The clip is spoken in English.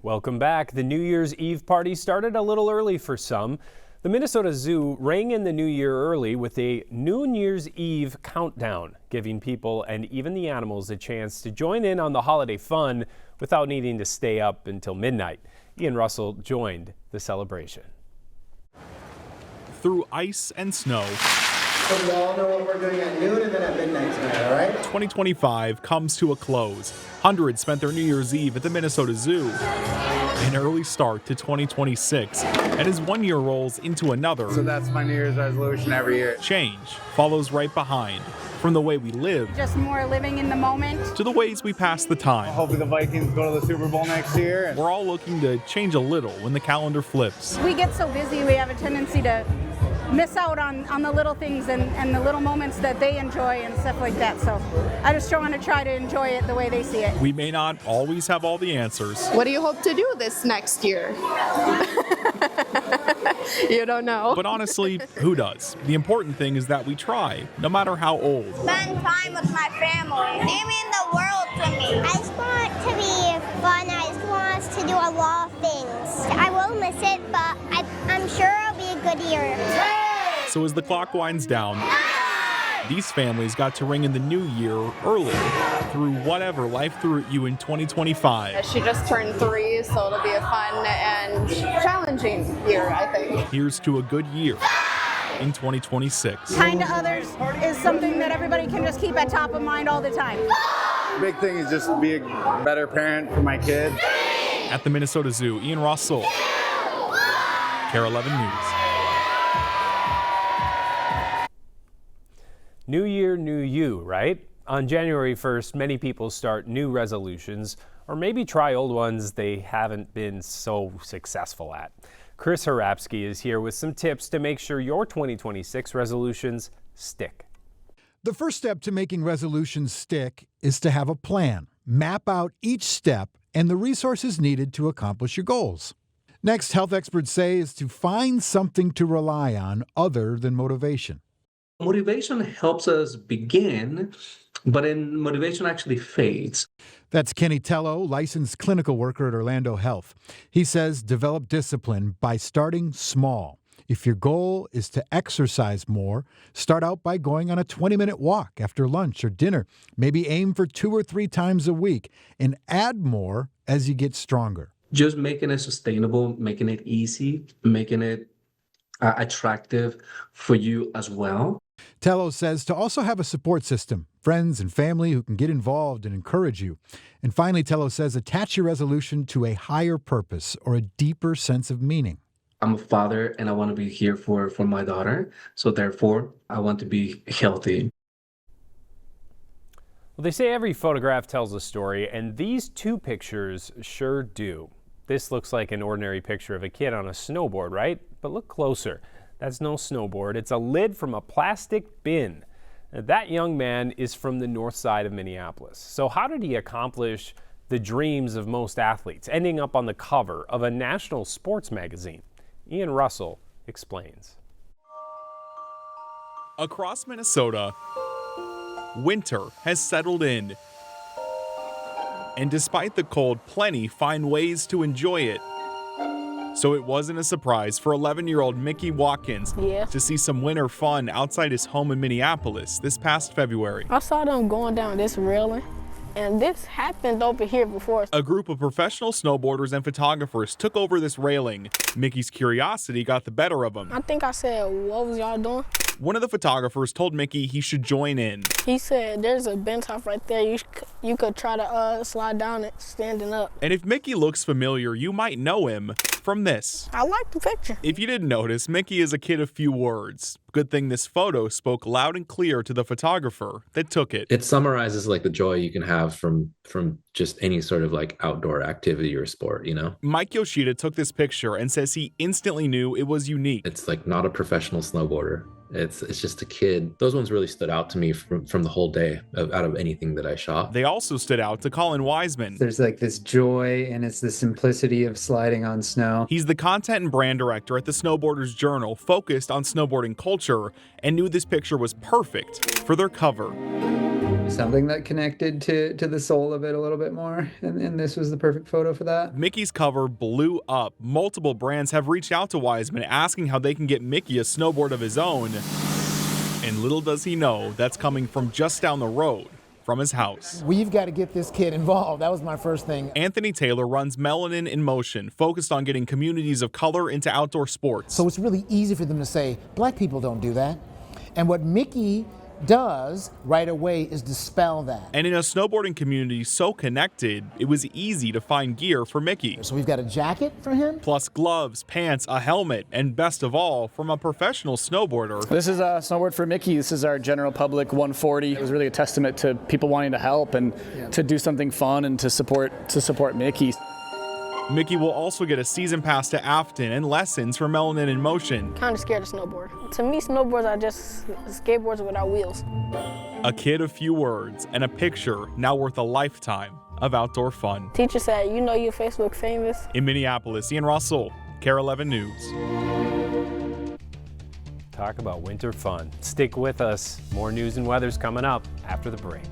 Welcome back. The New Year's Eve party started a little early for some. The Minnesota Zoo rang in the new year early with a New Year's Eve countdown, giving people and even the animals a chance to join in on the holiday fun without needing to stay up until midnight. Ian Russell joined the celebration. Through ice and snow, So we all know what we're doing at noon and then at midnight tonight, all right? 2025 comes to a close. Hundreds spent their New Year's Eve at the Minnesota Zoo. An early start to 2026, and as one year rolls into another, So that's my New Year's resolution every year. change follows right behind. From the way we live Just more living in the moment. to the ways we pass the time. Hopefully the Vikings go to the Super Bowl next year. We're all looking to change a little when the calendar flips. We get so busy, we have a tendency to miss out on the little things and the little moments that they enjoy and stuff like that. So I just want to try to enjoy it the way they see it. We may not always have all the answers, What do you hope to do this next year? You don't know. but honestly, who does? The important thing is that we try, no matter how old. Spend time with my family. They mean the world to me. I just want it to be fun. I just want us to do a lot of things. I will miss it, but I'm sure it'll be a good year. So as the clock winds down, these families got to ring in the new year early through whatever life threw at you in 2025. She just turned 3, so it'll be a fun and challenging year, I think. Here's to a good year in 2026. Kind to others is something that everybody can just keep at top of mind all the time. Big thing is just be a better parent for my kids. At the Minnesota Zoo, Ian Russell, KARE 11 News. New year, new you, right? On January 1st, many people start new resolutions or maybe try old ones they haven't been so successful at. Chris Harapsky is here with some tips to make sure your 2026 resolutions stick. The first step to making resolutions stick is to have a plan. Map out each step and the resources needed to accomplish your goals. Next, health experts say, is to find something to rely on other than motivation. Motivation helps us begin, but then motivation actually fades. That's Kenny Tello, licensed clinical worker at Orlando Health. He says develop discipline by starting small. If your goal is to exercise more, start out by going on a 20-minute walk after lunch or dinner. Maybe aim for 2 or 3 times a week and add more as you get stronger. Just making it sustainable, making it easy, making it attractive for you as well. Tello says to also have a support system, friends and family who can get involved and encourage you. And finally, Tello says attach your resolution to a higher purpose or a deeper sense of meaning. I'm a father and I want to be here for my daughter. So therefore, I want to be healthy. Well, they say every photograph tells a story, and these 2 pictures sure do. This looks like an ordinary picture of a kid on a snowboard, right? But look closer. That's no snowboard. It's a lid from a plastic bin. Now, that young man is from the north side of Minneapolis. So how did he accomplish the dreams of most athletes, ending up on the cover of a national sports magazine? Ian Russell explains. Across Minnesota, winter has settled in. And despite the cold, plenty find ways to enjoy it. So it wasn't a surprise for 11-year-old Mickey Watkins to see some winter fun outside his home in Minneapolis this past February. I saw them going down this railing, and this happened over here before. A group of professional snowboarders and photographers took over this railing. Mickey's curiosity got the better of him. I think I said, "What was y'all doing?" One of the photographers told Mickey he should join in. He said, "There's a bench off right there. You could try to slide down it standing up." And if Mickey looks familiar, you might know him from this. I like the picture. If you didn't notice, Mickey is a kid of few words. Good thing this photo spoke loud and clear to the photographer that took it. It summarizes like the joy you can have from just any sort of like outdoor activity or sport, you know? Mike Yoshida took this picture and says he instantly knew it was unique. It's like not a professional snowboarder. It's just a kid. Those ones really stood out to me from the whole day out of anything that I shot. They also stood out to Colin Wiseman. There's like this joy and it's the simplicity of sliding on snow. He's the content and brand director at the Snowboarders Journal, focused on snowboarding culture, and knew this picture was perfect for their cover. something that connected to the soul of it a little bit more, and this was the perfect photo for that. Mickey's cover blew up. Multiple brands have reached out to Wiseman asking how they can get Mickey a snowboard of his own. And little does he know that's coming from just down the road from his house. We've got to get this kid involved. That was my first thing. Anthony Taylor runs Melanin in Motion, focused on getting communities of color into outdoor sports. So it's really easy for them to say, black people don't do that. And what Mickey does right away is dispel that. And in a snowboarding community so connected, it was easy to find gear for Mickey. So we've got a jacket for him, plus gloves, pants, a helmet, and best of all, from a professional snowboarder. This is a snowboard for Mickey. This is our General Public 140. It was really a testament to people wanting to help and to do something fun and to support Mickey. Mickey will also get a season pass to Afton and lessons for Melanin in Motion. Kind of scared of snowboard. To me, snowboards are just skateboards without wheels. A kid of few words and a picture now worth a lifetime of outdoor fun. Teacher said, you know you're Facebook famous. In Minneapolis, Ian Russell, KARE 11 News. Talk about winter fun. Stick with us. More news and weather's coming up after the break.